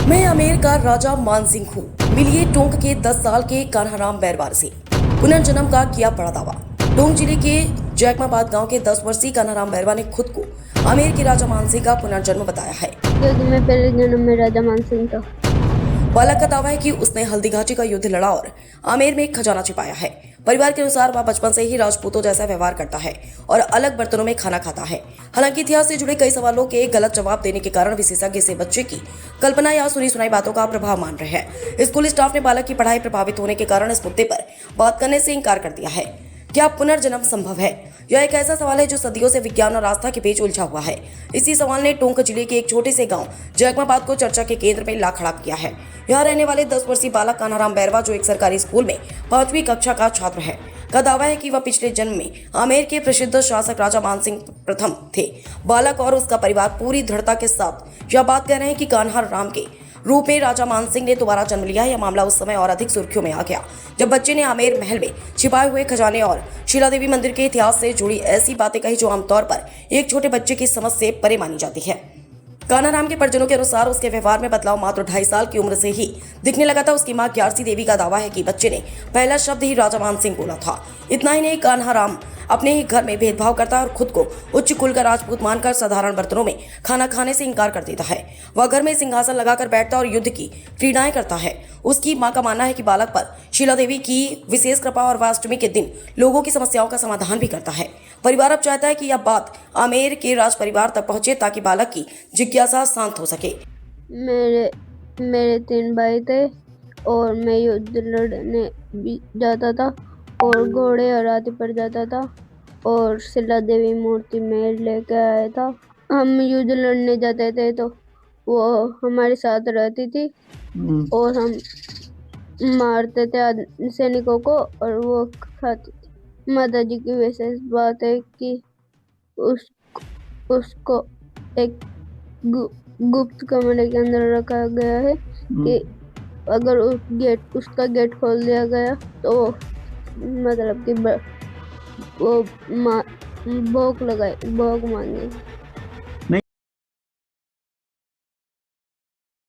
मैं आमेर का राजा मानसिंह हूँ। मिलिए टोंक के 10 साल के कान्हाराम बैरवार से। पुनर्जन्म का किया बड़ा दावा। टोंक जिले के जैकमाबाद गांव के 10 वर्षीय कान्हाराम बैरवा ने खुद को आमेर के राजा मानसिंह का पुनर्जन्म बताया है, क्योंकि मैं पहले जन्म में राजा मानसिंह था। बालक का दावा है कि उसने हल्दीघाटी का युद्ध लड़ा और आमेर में एक खजाना छिपाया है। परिवार के अनुसार वह बचपन से ही राजपूतों जैसा व्यवहार करता है और अलग बर्तनों में खाना खाता है। हालांकि इतिहास से जुड़े कई सवालों के गलत जवाब देने के कारण विशेषज्ञ से बच्चे की कल्पना या सुनी सुनाई बातों का प्रभाव मान रहे हैं। स्कूल स्टाफ ने बालक की पढ़ाई प्रभावित होने के कारण इस मुद्दे पर बात करने से इंकार कर दिया है। क्या पुनर्जन्म संभव है? यह एक ऐसा सवाल है जो सदियों से विज्ञान और आस्था के बीच उलझा हुआ है। इसी सवाल ने टोंक जिले के एक छोटे से गांव जैकमाबाद को चर्चा के केंद्र में ला खड़ा किया है। यहाँ रहने वाले 10 वर्षीय बालक कान्हाराम बैरवा, जो एक सरकारी स्कूल में 5वीं कक्षा का छात्र है, का दावा है कि वह पिछले जन्म में आमेर के प्रसिद्ध शासक राजा मानसिंह प्रथम थे। बालक और उसका परिवार पूरी दृढ़ता के साथ यह बात कह रहे हैं कि कान्हाराम के रूप में राजा मानसिंह ने दोबारा जन्म लिया। यह मामला उस समय और अधिक सुर्खियों में आ गया जब बच्चे ने आमेर महल में छिपाए हुए खजाने और शिला देवी मंदिर के इतिहास से जुड़ी ऐसी बातें कही जो आमतौर पर एक छोटे बच्चे की समझ से परे मानी जाती है। कान्हाराम के परिजनों के अनुसार उसके व्यवहार में बदलाव मात्र 2.5 साल की उम्र से ही दिखने लगा था। उसकी मां ग्यारसी देवी का दावा है कि बच्चे ने पहला शब्द ही राजा मानसिंह बोला था। इतना ही नहीं, कान्हाराम अपने ही घर में भेदभाव करता है और खुद को उच्च कुल का राजपूत मानकर साधारण बर्तनों में खाना खाने से इंकार कर देता है। वह घर में सिंहासन लगाकर बैठता और युद्ध की क्रीड़ाएं करता है। उसकी मां का मानना है कि बालक पर शिला देवी की विशेष कृपा और वह अष्टमी के दिन लोगों की समस्याओं का समाधान भी करता है। परिवार अब चाहता है कि यह बात आमेर के राज परिवार तक पहुंचे ताकि बालक की जिज्ञासा शांत हो सके। मेरे 3 भाई थे और मैं युद्ध लड़ने भी जाता था और घोड़े और हाथी पर जाता था और शिला देवी मूर्ति में लेके आया था। हम युद्ध लड़ने जाते थे तो वो हमारे साथ रहती थी और हम मारते थे सैनिकों को और वो खाती थी। माता जी की विशेष बात है कि उसको एक गुप्त कमरे के अंदर रखा गया है कि अगर उसका गेट खोल दिया गया तो मतलब कि वो भोग मांगे।